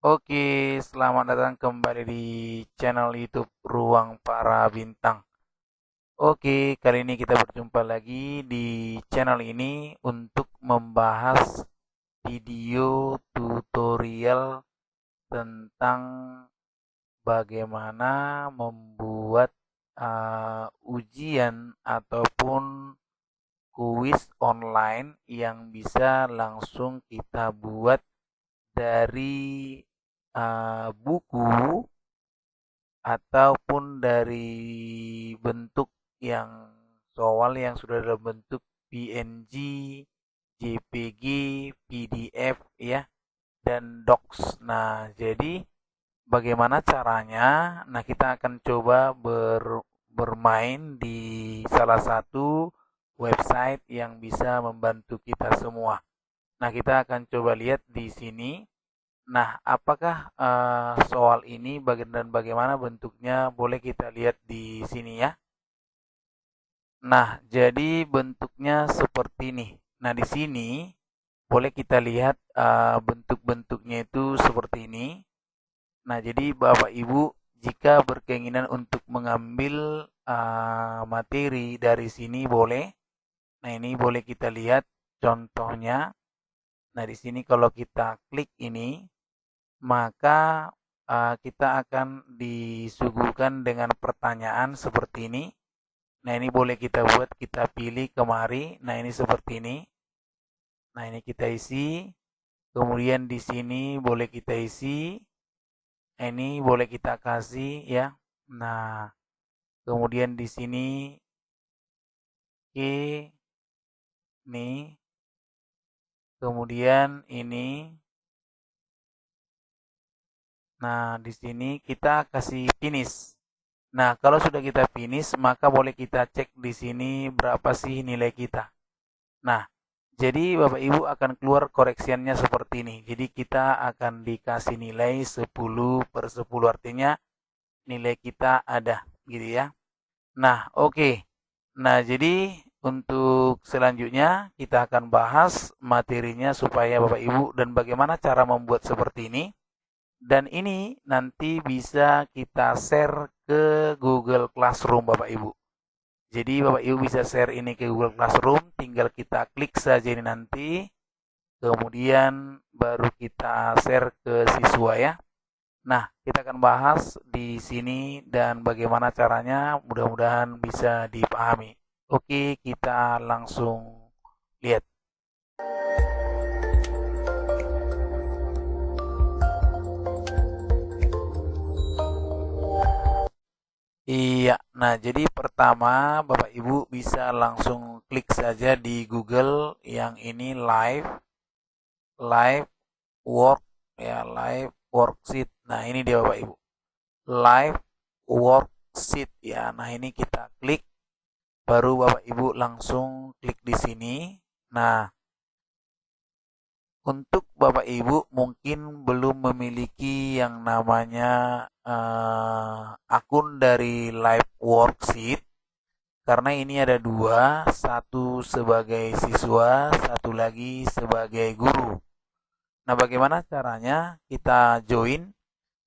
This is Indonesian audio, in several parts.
Oke, selamat datang kembali di channel YouTube Ruang Para Bintang. Oke, kali ini kita berjumpa lagi di channel ini untuk membahas video tutorial tentang bagaimana membuat ujian ataupun kuis online yang bisa langsung kita buat dari buku ataupun dari bentuk yang soal yang sudah dalam bentuk PNG, JPG, PDF ya, dan Docs. Nah, jadi bagaimana caranya? Nah, kita akan coba bermain di salah satu website yang bisa membantu kita semua. Nah, kita akan coba lihat di sini. Nah, apakah soal ini dan bagaimana bentuknya boleh kita lihat di sini ya. Nah, jadi bentuknya seperti ini. Nah, di sini boleh kita lihat bentuk-bentuknya itu seperti ini. Nah, jadi Bapak Ibu jika berkeinginan untuk mengambil materi dari sini boleh. Nah, ini boleh kita lihat contohnya. Nah, di sini kalau kita klik ini, maka kita akan disuguhkan dengan pertanyaan seperti ini. Nah, ini boleh kita buat, kita pilih kemari. Nah, ini seperti ini. Nah, ini kita isi. Kemudian di sini boleh kita isi. Ini boleh kita kasih ya. Nah, kemudian di sini oke, nih. Kemudian ini. Nah, di sini kita kasih finish. Nah, kalau sudah kita finish, maka boleh kita cek di sini berapa sih nilai kita. Nah, jadi Bapak Ibu akan keluar koreksiannya seperti ini. Jadi kita akan dikasih nilai 10/10, artinya nilai kita ada gitu ya. Nah, oke. Nah, jadi untuk selanjutnya kita akan bahas materinya supaya Bapak Ibu dan bagaimana cara membuat seperti ini. Dan ini nanti bisa kita share ke Google Classroom Bapak Ibu. Jadi Bapak Ibu bisa share ini ke Google Classroom, tinggal kita klik saja ini nanti, kemudian baru kita share ke siswa ya. Nah, kita akan bahas di sini dan bagaimana caranya, mudah-mudahan bisa dipahami. Oke, kita langsung lihat. Iya, nah jadi pertama Bapak Ibu bisa langsung klik saja di Google yang ini live work ya, live worksheet. Nah, ini dia Bapak Ibu. Live worksheet ya. Nah, ini kita klik baru Bapak Ibu langsung klik di sini. Nah, untuk Bapak Ibu mungkin belum memiliki yang namanya akun dari live worksheet. Karena ini ada dua, satu sebagai siswa, satu lagi sebagai guru. Nah, bagaimana caranya kita join?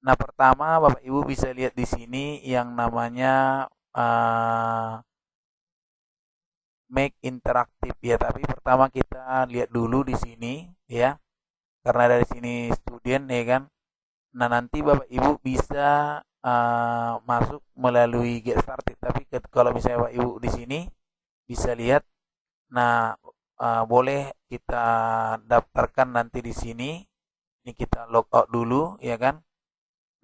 Nah, pertama Bapak Ibu bisa lihat di sini yang namanya make interaktif ya. Tapi pertama kita lihat dulu di sini ya. Karena dari sini student ya kan. Nah, nanti Bapak Ibu bisa masuk melalui get started. Tapi kalau misalnya Bapak Ibu di sini bisa lihat. Nah, boleh kita daftarkan nanti di sini. Ini kita log out dulu, ya kan?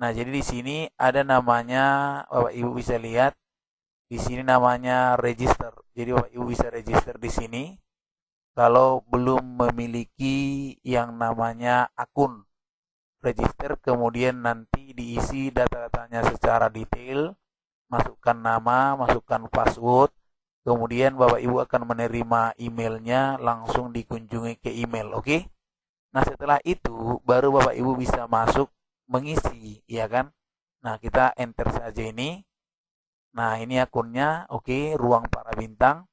Nah, jadi di sini ada namanya, Bapak Ibu bisa lihat. Di sini namanya register. Jadi Bapak Ibu bisa register di sini. Kalau belum memiliki yang namanya akun, register kemudian nanti diisi data-datanya secara detail, masukkan nama, masukkan password, kemudian Bapak Ibu akan menerima emailnya langsung dikunjungi ke email, oke? Nah, setelah itu baru Bapak Ibu bisa masuk mengisi, ya kan? Nah, kita enter saja ini. Nah, ini akunnya, oke, Ruang Para Bintang.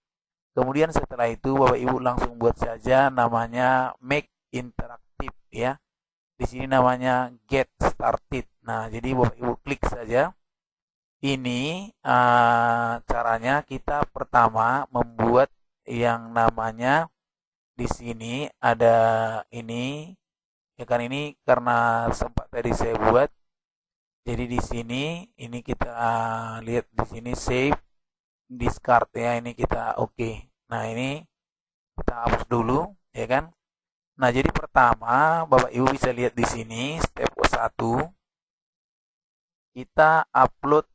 Kemudian setelah itu Bapak Ibu langsung buat saja namanya make interaktif ya. Di sini namanya get started. Nah, jadi Bapak Ibu klik saja. Ini caranya kita pertama membuat yang namanya di sini ada ini ya kan, ini karena sempat tadi saya buat. Jadi di sini ini kita lihat di sini save, discard ya, ini kita oke. Nah, ini kita hapus dulu ya kan. Nah, jadi pertama Bapak Ibu bisa lihat di sini step 1 kita upload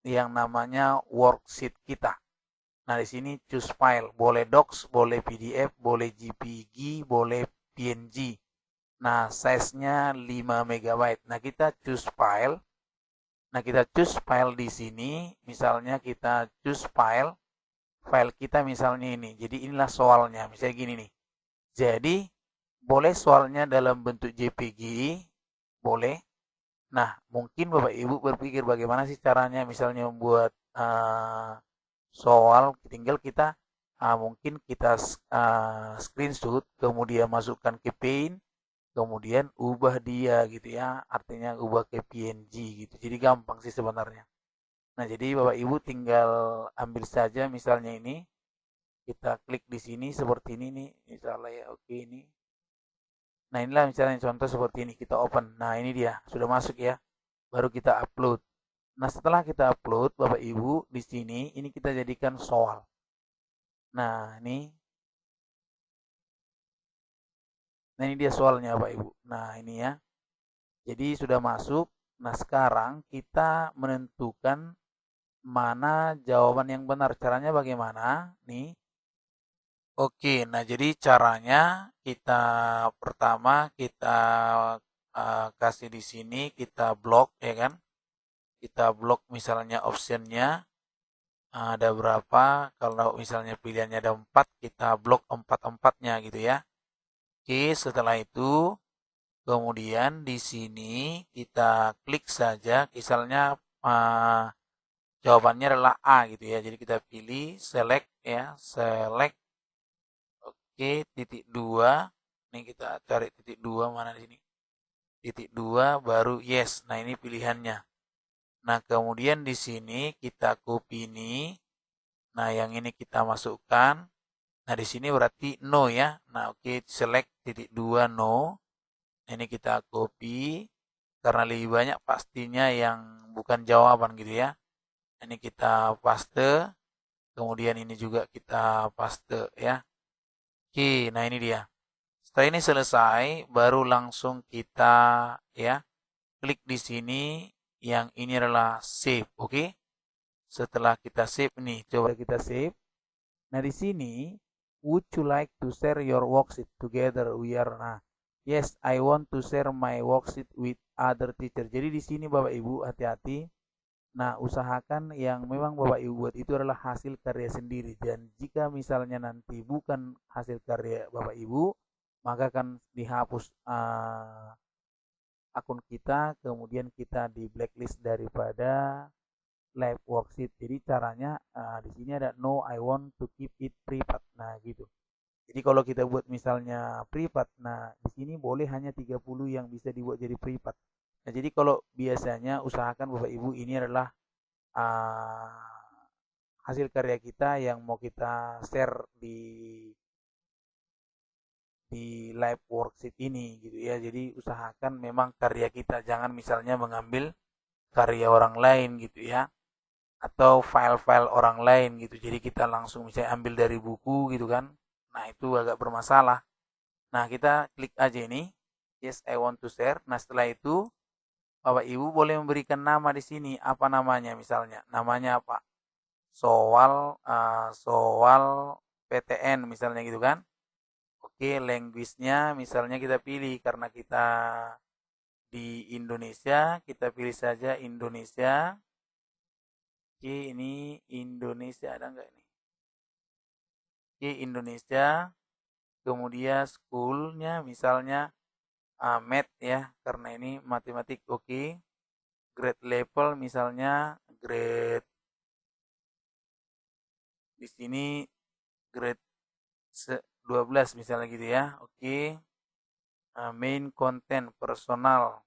yang namanya worksheet kita. Nah, di sini choose file, boleh docs, boleh PDF, boleh JPG, boleh PNG. Nah, size-nya 5 MB. Nah, kita choose file. Nah, kita choose file di sini, misalnya kita choose file, file kita misalnya ini. Jadi inilah soalnya, misalnya gini nih. Jadi boleh soalnya dalam bentuk JPG, boleh. Nah, mungkin Bapak Ibu berpikir bagaimana sih caranya misalnya membuat soal, tinggal kita mungkin kita screenshot, kemudian masukkan ke Paint, kemudian ubah dia gitu ya, artinya ubah ke PNG gitu. Jadi gampang sih sebenarnya. Nah, jadi Bapak Ibu tinggal ambil saja misalnya ini, kita klik di sini seperti ini nih, misalnya ya, oke ini. Nah, inilah misalnya contoh seperti ini, kita open. Nah, ini dia, sudah masuk ya. Baru kita upload. Nah, setelah kita upload, Bapak Ibu, di sini ini kita jadikan soal. Nah, ini dia soalnya Bapak Ibu. Nah, ini ya. Jadi sudah masuk. Nah, sekarang kita menentukan mana jawaban yang benar. Caranya bagaimana? Nih. Oke, nah jadi caranya kita pertama kita kasih di sini, kita blok ya kan. Kita blok misalnya optionnya ada berapa. Kalau misalnya pilihannya ada 4, kita blok empat-empatnya gitu ya. Oke, setelah itu kemudian di sini kita klik saja, misalnya jawabannya adalah A gitu ya. Jadi kita pilih select ya, select. Oke, titik dua. Ini kita cari titik dua mana di sini. Titik dua baru yes. Nah, ini pilihannya. Nah, kemudian di sini kita copy ini. Nah, yang ini kita masukkan. Nah, di sini berarti no ya. Nah, oke, select titik dua no. Ini kita copy karena lebih banyak pastinya yang bukan jawaban gitu ya. Ini kita paste, kemudian ini juga kita paste ya. Oke, nah ini dia. Setelah ini selesai, baru langsung kita ya klik di sini, yang ini adalah save, oke? Setelah kita save nih, coba kita save. Nah, di sini would you like to share your worksheet together? Nah, yes, I want to share my worksheet with other teacher. Jadi di sini Bapak Ibu hati-hati. Nah, usahakan yang memang Bapak Ibu buat itu adalah hasil karya sendiri. Dan jika misalnya nanti bukan hasil karya Bapak Ibu, maka akan dihapus akun kita, kemudian kita di blacklist daripada live worksheet. Jadi caranya di sini ada no, I want to keep it private. Nah, gitu. Jadi kalau kita buat misalnya privat, nah di sini boleh hanya 30 yang bisa dibuat jadi privat. Nah, jadi kalau biasanya usahakan Bapak Ibu ini adalah hasil karya kita yang mau kita share di live worksheet ini gitu ya. Jadi usahakan memang karya kita, jangan misalnya mengambil karya orang lain gitu ya, atau file-file orang lain gitu. Jadi kita langsung misalnya ambil dari buku gitu kan. Nah, itu agak bermasalah. Nah, kita klik aja ini, yes I want to share. Nah, setelah itu Bapak Ibu boleh memberikan nama di sini. Apa namanya misalnya? Namanya apa? Soal PTN misalnya gitu kan. Oke, language-nya misalnya kita pilih, karena kita di Indonesia, kita pilih saja Indonesia. Oke, ini Indonesia ada nggak ini? Oke, Indonesia. Kemudian school-nya misalnya math ya, karena ini matematik. Oke. Grade level misalnya grade, di sini grade 12 misalnya gitu ya. Oke. Main content personal.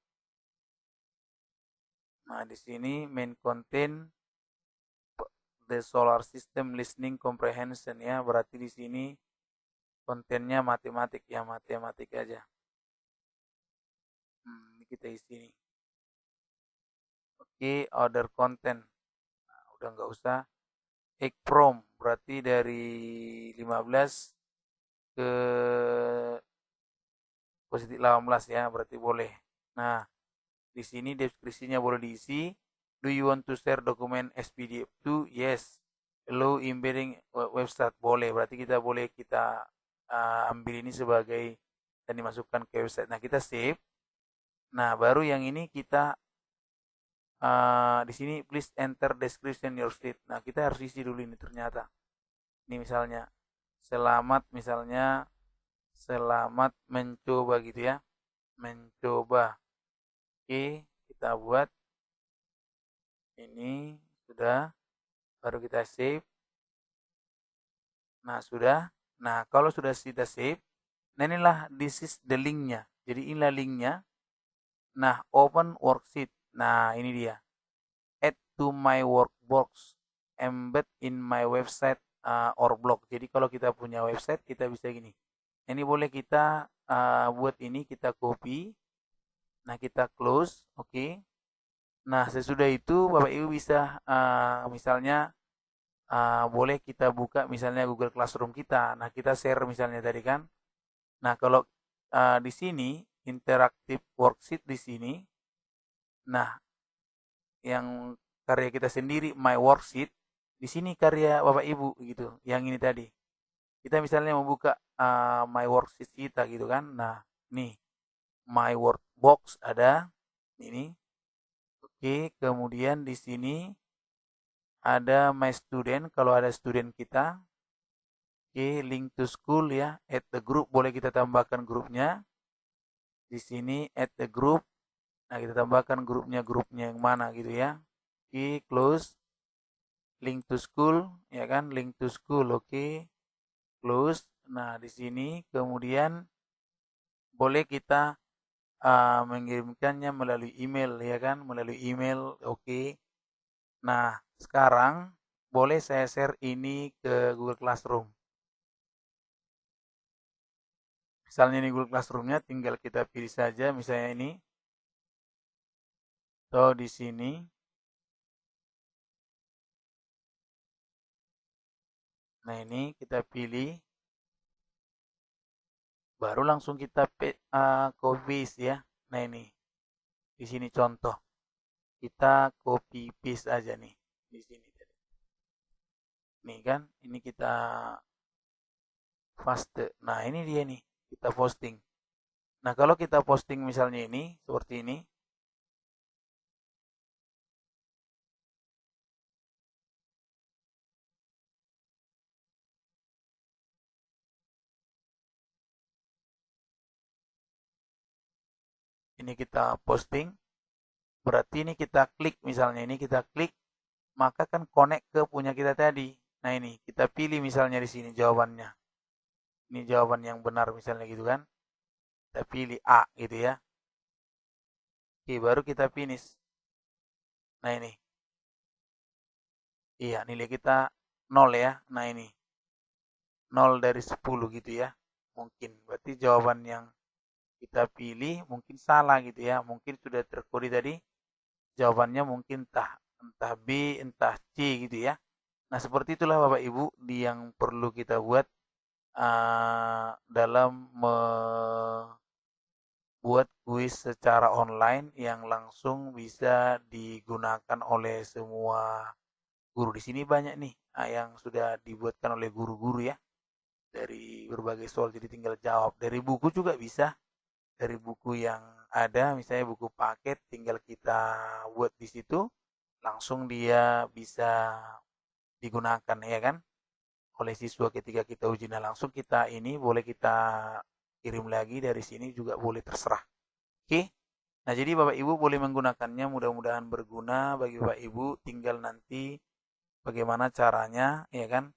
Nah, di sini main content the solar system listening comprehension ya. Berarti di sini kontennya matematik ya, matematik aja. Ini kita isi nih. Oke, other content. Nah, udah nggak usah. Egg from berarti dari 15 ke positif 18 ya, berarti boleh. Nah, di sini deskripsinya boleh diisi. Do you want to share document as PDF to? Yes. Allow embedding website boleh. Berarti kita boleh kita ambil ini sebagai dan dimasukkan ke website. Nah, kita save. Nah, baru yang ini kita di sini please enter description your state. Nah, kita harus isi dulu ini ternyata. Ini misalnya selamat misalnya selamat mencoba gitu ya. Mencoba. Oke, kita buat ini sudah baru kita save. Nah, sudah. Nah, kalau sudah kita save, nah inilah this is the linknya. Jadi inilah linknya. Nah, open worksheet. Nah, ini dia. Add to my workbox. Embed in my website or blog. Jadi kalau kita punya website, kita bisa gini. Ini boleh kita buat ini, kita copy. Nah, kita close. Oke. Nah, sesudah itu Bapak Ibu bisa misalnya boleh kita buka misalnya Google Classroom kita. Nah, kita share misalnya tadi kan. Nah, kalau di sini interaktif worksheet di sini. Nah, yang karya kita sendiri my worksheet di sini karya Bapak Ibu gitu. Yang ini tadi. Kita misalnya membuka my worksheet kita gitu kan. Nah, nih my workbox ada ini. Oke, kemudian di sini ada my student kalau ada student kita. Oke, link to school ya, add the group boleh kita tambahkan grupnya. Di sini add the group. Nah, kita tambahkan grupnya yang mana gitu ya. Oke, close. Link to school ya kan, link to school. Oke, close. Nah, di sini kemudian boleh kita mengirimkannya melalui email ya kan, melalui email. Oke. Nah, sekarang boleh saya share ini ke Google Classroom. Misalnya ini Google Classroom-nya tinggal kita pilih saja misalnya ini. Atau di sini. Nah, ini kita pilih baru langsung kita copy paste ya. Nah, ini di sini contoh. Kita copy paste aja nih di sini. Nih kan, ini kita paste. Nah, ini dia nih, kita posting. Nah, kalau kita posting misalnya ini seperti ini. Ini kita posting. Berarti ini kita klik misalnya ini kita klik maka kan connect ke punya kita tadi. Nah, ini kita pilih misalnya di sini jawabannya. Ini jawaban yang benar misalnya gitu kan. Kita pilih A gitu ya. Oke, baru kita finish. Nah, ini. Iya, nilai kita 0 ya. Nah, ini. 0 dari 10 gitu ya. Mungkin. Berarti jawaban yang kita pilih mungkin salah gitu ya. Mungkin sudah terkode tadi. Jawabannya mungkin entah B, entah C gitu ya. Nah, seperti itulah Bapak Ibu yang perlu kita buat dalam buat kuis secara online yang langsung bisa digunakan oleh semua guru. Di sini banyak nih yang sudah dibuatkan oleh guru-guru ya dari berbagai soal, jadi tinggal jawab. Dari buku juga bisa, dari buku yang ada misalnya buku paket tinggal kita buat di situ langsung dia bisa digunakan ya kan oleh siswa ketika kita uji. Nah, langsung kita ini boleh kita kirim lagi dari sini juga boleh, terserah. Oke. Nah, jadi Bapak Ibu boleh menggunakannya, mudah-mudahan berguna bagi Bapak Ibu. Tinggal nanti bagaimana caranya ya kan.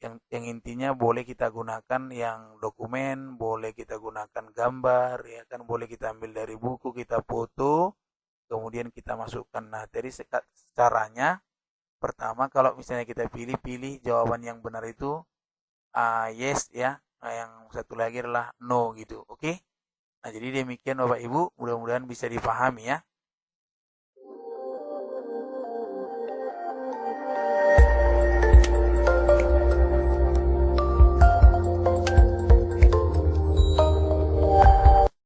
yang intinya boleh kita gunakan yang dokumen, boleh kita gunakan gambar, ya kan, boleh kita ambil dari buku, kita foto, kemudian kita masukkan. Nah, jadi caranya pertama kalau misalnya kita pilih jawaban yang benar itu yes ya. Nah, yang satu lagi adalah no gitu. Oke? Nah, jadi demikian Bapak Ibu, mudah-mudahan bisa dipahami ya.